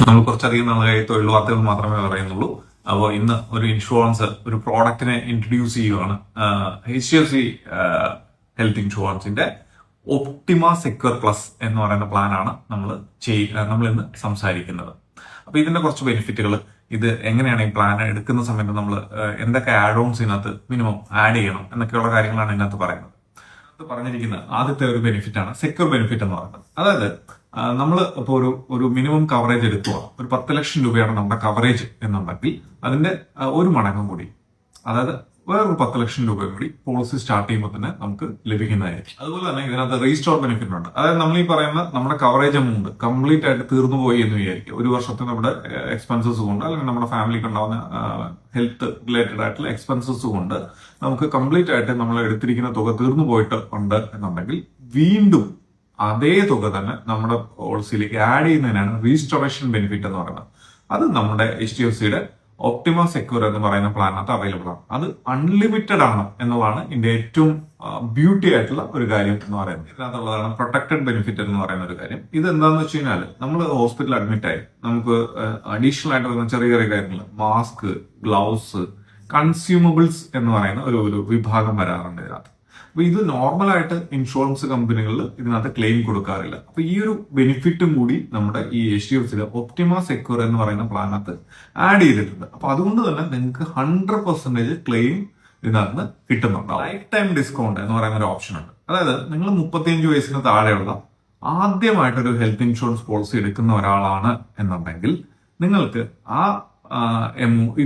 നമ്മൾ കുറച്ചധികം നാളായി തൊഴിൽ വാർത്തകൾ മാത്രമേ പറയുന്നുള്ളൂ. അപ്പോൾ ഇന്ന് ഒരു ഇൻഷുറൻസ് ഒരു പ്രോഡക്റ്റിനെ ഇൻട്രൊഡ്യൂസ് ചെയ്യുകയാണ്. HDFC ഹെൽത്ത് ഇൻഷുറൻസിന്റെ ഒപ്റ്റിമ സെക്യൂർ പ്ലസ് എന്ന് പറയുന്ന പ്ലാനാണ് നമ്മൾ ഇന്ന് സംസാരിക്കുന്നത്. അപ്പൊ ഇതിന്റെ കുറച്ച് ബെനിഫിറ്റുകൾ, ഇത് എങ്ങനെയാണ് ഈ പ്ലാൻ എടുക്കുന്ന സമയത്ത് നമ്മൾ എന്തൊക്കെ ആഡ് ഓൺസ് ഇതിനകത്ത് മിനിമം ആഡ് ചെയ്യണം എന്നൊക്കെയുള്ള കാര്യങ്ങളാണ് ഇതിനകത്ത് പറയുന്നത്. അത് പറഞ്ഞിരിക്കുന്നത് ആദ്യത്തെ ഒരു ബെനിഫിറ്റ് ആണ് സെക്യൂർ ബെനിഫിറ്റ് എന്ന് പറയുന്നത്. അതായത് നമ്മൾ ഇപ്പോൾ ഒരു മിനിമം കവറേജ് എടുക്കുക, ഒരു 10 ലക്ഷം രൂപയാണ് നമ്മുടെ കവറേജ് എന്നുണ്ടെങ്കിൽ അതിന്റെ ഒരു മടങ്ങും കൂടി, അതായത് വേറൊരു 10 ലക്ഷം രൂപ കൂടി പോളിസി സ്റ്റാർട്ട് ചെയ്യുമ്പോൾ തന്നെ നമുക്ക് ലഭിക്കുന്നതായിരിക്കും. അതുപോലെ തന്നെ ഇതിനകത്ത് റീസ്റ്റോർ ബെനിഫിറ്റ് ഉണ്ട്. അതായത് നമ്മൾ ഈ പറയുന്ന നമ്മുടെ കവറേജ് എമൗണ്ട് കംപ്ലീറ്റ് ആയിട്ട് തീർന്നു പോയി എന്ന് വിചാരിക്കും. ഒരു വർഷത്തെ നമ്മുടെ എക്സ്പെൻസസ് കൊണ്ട് അല്ലെങ്കിൽ നമ്മുടെ ഫാമിലിക്ക് ഉണ്ടാവുന്ന ഹെൽത്ത് റിലേറ്റഡ് ആയിട്ടുള്ള എക്സ്പെൻസസ് കൊണ്ട് നമുക്ക് കംപ്ലീറ്റ് ആയിട്ട് നമ്മൾ എടുത്തിരിക്കുന്ന തുക തീർന്നു പോയിട്ട് ഉണ്ട് എന്നുണ്ടെങ്കിൽ വീണ്ടും അതേ തുക തന്നെ നമ്മുടെ പോളിസിയിലേക്ക് ആഡ് ചെയ്യുന്നതിനാണ് റീസ്റ്റോറേഷൻ ബെനിഫിറ്റ് എന്ന് പറയുന്നത്. അത് നമ്മുടെ HDFCയുടെ ഒപ്റ്റിമ സെക്യൂർ എന്ന് പറയുന്ന പ്ലാനകത്ത് അവൈലബിൾ ആണ്. അത് അൺലിമിറ്റഡ് ആണ് എന്നുള്ളതാണ് ഇതിന്റെ ഏറ്റവും ബ്യൂട്ടി ആയിട്ടുള്ള ഒരു കാര്യം എന്ന് പറയുന്നത്. ഇതിനകത്തുള്ളതാണ് പ്രൊട്ടക്റ്റഡ് ബെനിഫിറ്റ് എന്ന് പറയുന്ന ഒരു കാര്യം. ഇത് എന്താണെന്ന് വെച്ച് കഴിഞ്ഞാൽ നമ്മൾ ഹോസ്പിറ്റലിൽ അഡ്മിറ്റ് ആയി നമുക്ക് അഡീഷണൽ ആയിട്ട് വരുന്ന ചെറിയ ചെറിയ കാര്യങ്ങൾ, മാസ്ക്, ഗ്ലൗസ്, കൺസ്യൂമബിൾസ് എന്ന് പറയുന്ന ഒരു വിഭാഗം വരാറുണ്ട് ഇതിനകത്ത്. അപ്പൊ ഇത് നോർമലായിട്ട് ഇൻഷുറൻസ് കമ്പനികളിൽ ഇതിനകത്ത് ക്ലെയിം കൊടുക്കാറില്ല. അപ്പൊ ഈ ഒരു ബെനിഫിറ്റും കൂടി നമ്മുടെ ഈ HDFCയുടെ ഒപ്റ്റിമ സെക്യൂർ എന്ന് പറയുന്ന പ്ലാനകത്ത് ആഡ് ചെയ്തിട്ടുണ്ട്. അപ്പൊ അതുകൊണ്ട് തന്നെ നിങ്ങൾക്ക് 100% ക്ലെയിം ഇതിനകത്ത് കിട്ടുന്നുണ്ട്. ലൈഫ് ടൈം ഡിസ്കൗണ്ട് എന്ന് പറയുന്ന ഒരു ഓപ്ഷൻ ഉണ്ട്. അതായത് നിങ്ങൾ 35 വയസ്സിന് താഴെയുള്ള ആദ്യമായിട്ടൊരു ഹെൽത്ത് ഇൻഷുറൻസ് പോളിസി എടുക്കുന്ന ഒരാളാണ് എന്നുണ്ടെങ്കിൽ നിങ്ങൾക്ക്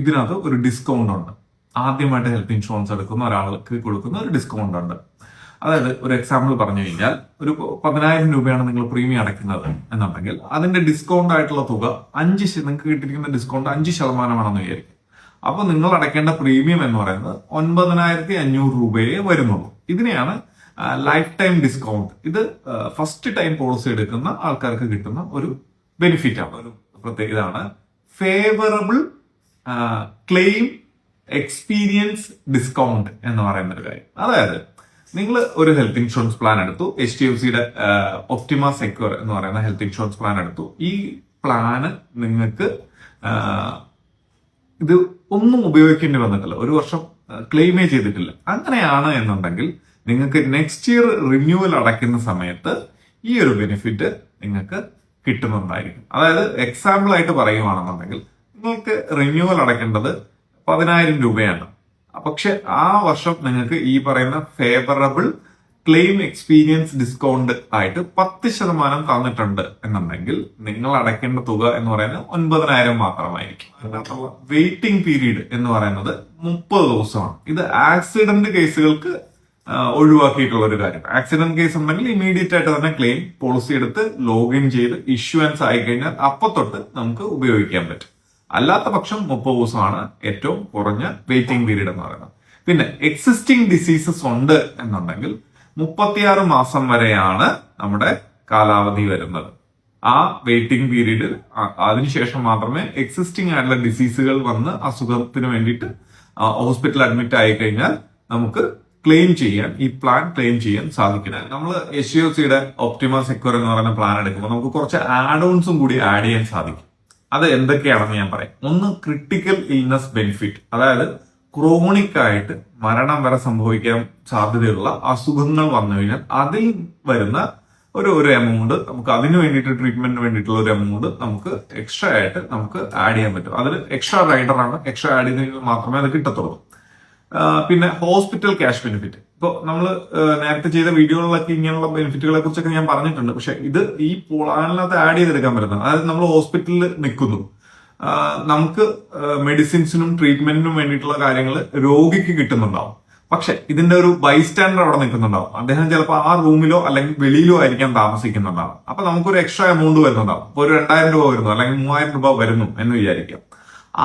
ഇതിനകത്ത് ഒരു ഡിസ്കൗണ്ട് ഉണ്ട്. ആദ്യമായിട്ട് ഹെൽത്ത് ഇൻഷുറൻസ് എടുക്കുന്ന ഒരാൾക്ക് കൊടുക്കുന്ന ഒരു ഡിസ്കൗണ്ട് ഉണ്ട്. അതായത് ഒരു എക്സാമ്പിൾ പറഞ്ഞു കഴിഞ്ഞാൽ ഒരു 10,000 രൂപയാണ് നിങ്ങൾ പ്രീമിയം അടയ്ക്കുന്നത് എന്നുണ്ടെങ്കിൽ അതിന്റെ ഡിസ്കൗണ്ട് ആയിട്ടുള്ള തുക നിങ്ങൾക്ക് കിട്ടിയിരിക്കുന്ന ഡിസ്കൗണ്ട് 5% വിചാരിക്കും. അപ്പൊ നിങ്ങൾ അടയ്ക്കേണ്ട പ്രീമിയം എന്ന് പറയുന്നത് 9,500 രൂപയെ വരുന്നുള്ളൂ. ഇതിനെയാണ് ലൈഫ് ടൈം ഡിസ്കൗണ്ട്. ഇത് ഫസ്റ്റ് ടൈം പോളിസി എടുക്കുന്ന ആൾക്കാർക്ക് കിട്ടുന്ന ഒരു ബെനിഫിറ്റ് ആണ്. ഒരു പ്രത്യേകതയാണ് ഫേവറബിൾ ക്ലെയിം എക്സ്പീരിയൻസ് ഡിസ്കൗണ്ട് എന്ന് പറയുന്ന ഒരു കാര്യം. അതായത് നിങ്ങൾ ഒരു ഹെൽത്ത് ഇൻഷുറൻസ് പ്ലാൻ എടുത്തു, HDFCയുടെ ഒപ്റ്റിമ സെക്യൂർ എന്ന് പറയുന്ന ഹെൽത്ത് ഇൻഷുറൻസ് പ്ലാൻ എടുത്തു. ഈ പ്ലാന് നിങ്ങൾക്ക് ഇത് ഒന്നും ഉപയോഗിക്കേണ്ടി വന്നിട്ടില്ല, ഒരു വർഷം ക്ലെയിമേ ചെയ്തിട്ടില്ല. അങ്ങനെയാണ് എന്നുണ്ടെങ്കിൽ നിങ്ങൾക്ക് നെക്സ്റ്റ് ഇയർ റിന്യൂവൽ അടയ്ക്കുന്ന സമയത്ത് ഈ ഒരു ബെനിഫിറ്റ് നിങ്ങൾക്ക് കിട്ടുന്നുണ്ടായിരിക്കും. അതായത് എക്സാമ്പിൾ ആയിട്ട് പറയുവാണെന്നുണ്ടെങ്കിൽ നിങ്ങൾക്ക് റിന്യൂവൽ അടയ്ക്കേണ്ടത് 10,000 രൂപയാണ്. പക്ഷെ ആ വർഷം നിങ്ങൾക്ക് ഈ പറയുന്ന ഫേവറബിൾ ക്ലെയിം എക്സ്പീരിയൻസ് ഡിസ്കൗണ്ട് ആയിട്ട് 10% തന്നിട്ടുണ്ട് എന്നുണ്ടെങ്കിൽ നിങ്ങൾ അടയ്ക്കേണ്ട തുക എന്ന് പറയുന്നത് 9,000 മാത്രമായിരിക്കും. അതിനകത്തുള്ള വെയിറ്റിംഗ് പീരീഡ് എന്ന് പറയുന്നത് 30 ദിവസമാണ്. ഇത് ആക്സിഡന്റ് കേസുകൾക്ക് ഒഴിവാക്കിയിട്ടുള്ള ഒരു കാര്യം. ആക്സിഡന്റ് കേസ് ഉണ്ടെങ്കിൽ ഇമീഡിയറ്റ് ആയിട്ട് തന്നെ ക്ലെയിം പോളിസി എടുത്ത് ലോഗിൻ ചെയ്ത് ഇഷ്യൂവൻസ് ആയി കഴിഞ്ഞാൽ അപ്പൊ തൊട്ട് നമുക്ക് ഉപയോഗിക്കാൻ പറ്റും. അല്ലാത്ത പക്ഷം 30 ദിവസമാണ് ഏറ്റവും കുറഞ്ഞ വെയിറ്റിംഗ് പീരീഡ് എന്ന് പറയുന്നത്. പിന്നെ എക്സിസ്റ്റിംഗ് ഡിസീസസ് ഉണ്ട് എന്നുണ്ടെങ്കിൽ 36 മാസം വരെയാണ് നമ്മുടെ കാലാവധി വരുന്നത്. ആ വെയിറ്റിംഗ് പീരീഡ് അതിനുശേഷം മാത്രമേ എക്സിസ്റ്റിംഗ് ആയിട്ടുള്ള ഡിസീസുകൾ വന്ന് അസുഖത്തിന് വേണ്ടിയിട്ട് ഹോസ്പിറ്റൽ അഡ്മിറ്റ് ആയി കഴിഞ്ഞാൽ നമുക്ക് ക്ലെയിം ചെയ്യാൻ, ഈ പ്ലാൻ ക്ലെയിം ചെയ്യാൻ സാധിക്കുന്നത്. നമ്മൾ HDFCയുടെ ഒപ്റ്റിമ സെക്യൂർ എന്ന് പറയുന്ന പ്ലാൻ എടുക്കുമ്പോൾ നമുക്ക് കുറച്ച് ആഡ് ഓൺസും കൂടി ആഡ് ചെയ്യാൻ സാധിക്കും. അത് എന്തൊക്കെയാണെന്ന് ഞാൻ പറയാം. ഒന്ന്, ക്രിട്ടിക്കൽ ഇൽനസ് ബെനിഫിറ്റ്. അതായത് ക്രോണിക് ആയിട്ട് മരണം വരെ സംഭവിക്കാൻ സാധ്യതയുള്ള അസുഖങ്ങൾ വന്നു കഴിഞ്ഞാൽ അതിൽ വരുന്ന ഒരു എമൗണ്ട് നമുക്ക് അതിന് വേണ്ടിയിട്ട് ട്രീറ്റ്മെന്റിന് വേണ്ടിയിട്ടുള്ള ഒരു എമൗണ്ട് നമുക്ക് എക്സ്ട്രാ ആയിട്ട് നമുക്ക് ആഡ് ചെയ്യാൻ പറ്റും. അതിൽ എക്സ്ട്രാ റൈഡറാണ്, എക്സ്ട്രാ ആഡ് ചെയ്തെങ്കിൽ മാത്രമേ അത് കിട്ടത്തുള്ളൂ. പിന്നെ ഹോസ്പിറ്റൽ ക്യാഷ് ബെനിഫിറ്റ്. ഇപ്പോൾ നമ്മൾ നേരത്തെ ചെയ്ത വീഡിയോകളിലൊക്കെ ഇങ്ങനെയുള്ള ബെനിഫിറ്റുകളെ കുറിച്ചൊക്കെ ഞാൻ പറഞ്ഞിട്ടുണ്ട്. പക്ഷെ ഇത് ഈ പ്ലാനിനകത്ത് ആഡ് ചെയ്തെടുക്കാൻ പറ്റുന്നതാണ്. അതായത് നമ്മൾ ഹോസ്പിറ്റലിൽ നിൽക്കുന്നു, നമുക്ക് മെഡിസിൻസിനും ട്രീറ്റ്മെന്റിനും വേണ്ടിയിട്ടുള്ള കാര്യങ്ങൾ രോഗിക്ക് കിട്ടുന്നുണ്ടാവും. പക്ഷെ ഇതിന്റെ ഒരു ബൈസ്റ്റാൻഡർ അവിടെ നിൽക്കുന്നുണ്ടാവും. അദ്ദേഹം ചിലപ്പോൾ ആ റൂമിലോ അല്ലെങ്കിൽ വെളിയിലോ ആയിരിക്കാം താമസിക്കുന്നുണ്ടാവും. അപ്പൊ നമുക്കൊരു എക്സ്ട്രാ എമൗണ്ട് വരുന്നുണ്ടാവും. ഇപ്പൊ ഒരു 2,000 രൂപ വരുന്നു അല്ലെങ്കിൽ 3,000 രൂപ വരുന്നു എന്ന് വിചാരിക്കാം.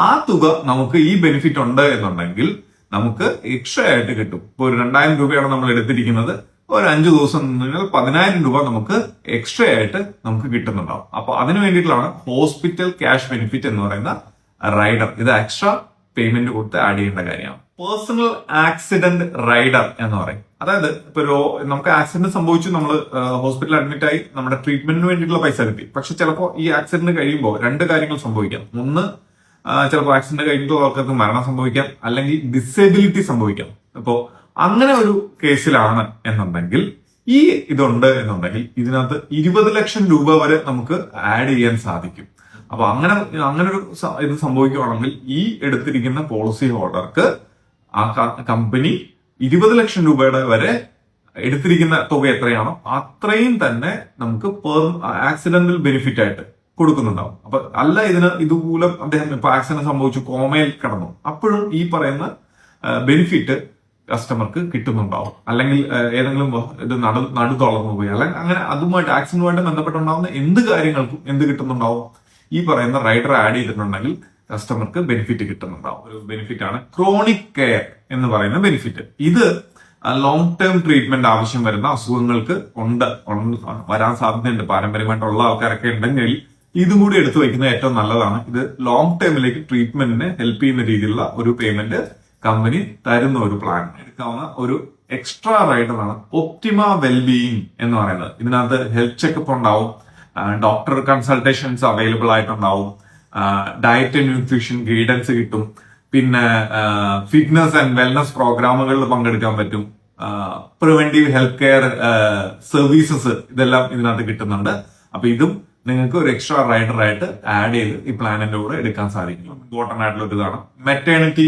ആ തുക നമുക്ക് ഈ ബെനിഫിറ്റ് ഉണ്ട് എന്നുണ്ടെങ്കിൽ നമുക്ക് എക്സ്ട്രാ ആയിട്ട് കിട്ടും. ഇപ്പൊ ഒരു 2,000 രൂപയാണ് നമ്മൾ എടുത്തിരിക്കുന്നത്, ഒരു 5 ദിവസം നിന്ന് 10,000 രൂപ നമുക്ക് എക്സ്ട്രാ ആയിട്ട് നമുക്ക് കിട്ടുന്നുണ്ടാവും. അപ്പൊ അതിന് വേണ്ടിയിട്ടുള്ള ഹോസ്പിറ്റൽ ക്യാഷ് ബെനിഫിറ്റ് എന്ന് പറയുന്ന റൈഡർ. ഇത് എക്സ്ട്രാ പേയ്മെന്റ് കൊടുത്ത് ആഡ് ചെയ്യേണ്ട കാര്യമാണ്. പേഴ്സണൽ ആക്സിഡന്റ് റൈഡർ എന്ന് പറയും. അതായത് ഇപ്പൊ നമുക്ക് ആക്സിഡന്റ് സംഭവിച്ചു, നമ്മൾ ഹോസ്പിറ്റലിൽ അഡ്മിറ്റ് ആയി, നമ്മുടെ ട്രീറ്റ്മെന്റിന് വേണ്ടിയിട്ടുള്ള പൈസ കിട്ടി. പക്ഷെ ചിലപ്പോൾ ഈ ആക്സിഡന്റ് കഴിയുമ്പോൾ രണ്ട് കാര്യങ്ങൾ സംഭവിക്കാം. ഒന്ന്, ചിലപ്പോൾ ആക്സിഡന്റ് കഴിഞ്ഞിട്ടുള്ള ആൾക്കാർക്ക് മരണം സംഭവിക്കാം, അല്ലെങ്കിൽ ഡിസേബിലിറ്റി സംഭവിക്കാം. അപ്പോ അങ്ങനെ ഒരു കേസിലാണ് എന്നുണ്ടെങ്കിൽ, ഈ ഇതുണ്ട് എന്നുണ്ടെങ്കിൽ ഇതിനകത്ത് 20 ലക്ഷം രൂപ വരെ നമുക്ക് ആഡ് ചെയ്യാൻ സാധിക്കും. അപ്പൊ അങ്ങനെ ഒരു ഇത് സംഭവിക്കുകയാണെങ്കിൽ ഈ എടുത്തിരിക്കുന്ന പോളിസി ഹോൾഡർക്ക് ആ കമ്പനി 20 ലക്ഷം രൂപയുടെ വരെ എടുത്തിരിക്കുന്ന തുക എത്രയാണോ അത്രയും തന്നെ നമുക്ക് ആക്സിഡന്റൽ ബെനിഫിറ്റ് ആയിട്ട് കൊടുക്കുന്നുണ്ടാവും. അപ്പൊ അല്ല ഇതുമൂലം അദ്ദേഹം ഇപ്പൊ ആക്സിഡന്റ് സംഭവിച്ചു, കോമയിൽ കിടന്നു, അപ്പോഴും ഈ പറയുന്ന ബെനിഫിറ്റ് കസ്റ്റമർക്ക് കിട്ടുന്നുണ്ടാവും. അല്ലെങ്കിൽ ഏതെങ്കിലും ഇത് നടു തളർന്നു പോയി, അല്ലെങ്കിൽ അങ്ങനെ അതുമായിട്ട് ആക്സിഡന്റുമായിട്ട് ബന്ധപ്പെട്ടുണ്ടാവുന്ന എന്ത് കാര്യങ്ങൾക്കും എന്ത് കിട്ടുന്നുണ്ടാവും, ഈ പറയുന്ന റൈഡർ ആഡ് ചെയ്തിട്ടുണ്ടെങ്കിൽ കസ്റ്റമർക്ക് ബെനിഫിറ്റ് കിട്ടുന്നുണ്ടാവും. ഒരു ബെനിഫിറ്റ് ആണ് ക്രോണിക് കെയർ എന്ന് പറയുന്ന ബെനിഫിറ്റ്. ഇത് ലോങ് ടേം ട്രീറ്റ്മെന്റ് ആവശ്യം വരുന്ന അസുഖങ്ങൾക്ക് വരാൻ സാധ്യതയുണ്ട്. പാരമ്പര്യമായിട്ടുള്ള ആൾക്കാരൊക്കെ ഉണ്ടെങ്കിൽ ഇതും കൂടി എടുത്തു വയ്ക്കുന്നത് ഏറ്റവും നല്ലതാണ്. ഇത് ലോങ് ടേമിലേക്ക് ട്രീറ്റ്മെന്റിനെ ഹെൽപ്പ് ചെയ്യുന്ന രീതിയിലുള്ള ഒരു പേയ്മെന്റ് കമ്പനി തരുന്ന ഒരു പ്ലാൻ. എടുക്കാവുന്ന ഒരു എക്സ്ട്രാ റൈഡറാണ് ഒപ്റ്റിമ വെൽബീയിങ് എന്ന് പറയുന്നത്. ഇതിനകത്ത് ഹെൽത്ത് ചെക്കപ്പ് ഉണ്ടാവും, ഡോക്ടർ കൺസൾട്ടേഷൻസ് അവൈലബിൾ ആയിട്ടുണ്ടാവും, ഡയറ്റ് ആൻഡ് ന്യൂട്രീഷൻ ഗൈഡൻസ് കിട്ടും, പിന്നെ ഫിറ്റ്നസ് ആൻഡ് വെൽനസ് പ്രോഗ്രാമുകളിൽ പങ്കെടുക്കാൻ പറ്റും, പ്രിവെന്റീവ് ഹെൽത്ത് കെയർ സർവീസസ് ഇതെല്ലാം ഇതിനകത്ത് കിട്ടുന്നുണ്ട്. അപ്പൊ ഇതും നിങ്ങൾക്ക് ഒരു എക്സ്ട്രാ റൈഡറായിട്ട് ആഡ് ചെയ്ത് ഈ പ്ലാനിന്റെ കൂടെ എടുക്കാൻ സാധിക്കും. ഇമ്പോർട്ടന്റ് ആയിട്ടുള്ള ഒരു ഇതാണ് മെറ്റേണിറ്റി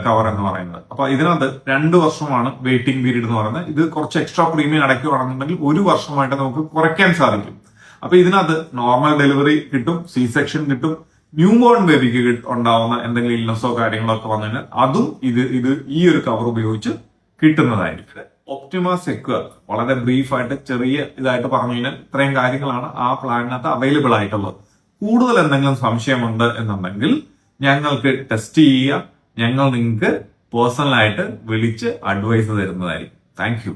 കവർ എന്ന് പറയുന്നത്. അപ്പൊ ഇതിനകത്ത് 2 വർഷമാണ് വെയിറ്റിംഗ് പീരീഡ് എന്ന് പറയുന്നത്. ഇത് കുറച്ച് എക്സ്ട്രാ പ്രീമിയം അടയ്ക്കുകയാണെന്നുണ്ടെങ്കിൽ 1 വർഷമായിട്ട് നമുക്ക് കുറയ്ക്കാൻ സാധിക്കും. അപ്പൊ ഇതിനകത്ത് നോർമൽ ഡെലിവറി കിട്ടും, സി സെക്ഷൻ കിട്ടും, ന്യൂ ബോൺ ബേബിക്ക് ഉണ്ടാവുന്ന എന്തെങ്കിലും ഇൽനസോ കാര്യങ്ങളോ ഒക്കെ വന്നു കഴിഞ്ഞാൽ അതും ഇത് ഈ ഒരു കവർ ഉപയോഗിച്ച് കിട്ടുന്നതായിരിക്കും. ഒപ്റ്റിമ സെക്യൂർ വളരെ ബ്രീഫായിട്ട് ചെറിയ ഇതായിട്ട് പറഞ്ഞു കഴിഞ്ഞാൽ ഇത്രയും കാര്യങ്ങളാണ് ആ പ്ലാനിനകത്ത് അവൈലബിൾ ആയിട്ടുള്ളത്. കൂടുതൽ എന്തെങ്കിലും സംശയമുണ്ട് എന്നുണ്ടെങ്കിൽ ഞങ്ങൾക്ക് ടെസ്റ്റ് ചെയ്യുക, ഞങ്ങൾ നിങ്ങൾക്ക് പേഴ്സണലായിട്ട് വിളിച്ച് അഡ്വൈസ് തരുന്നതായിരിക്കും. Thank you.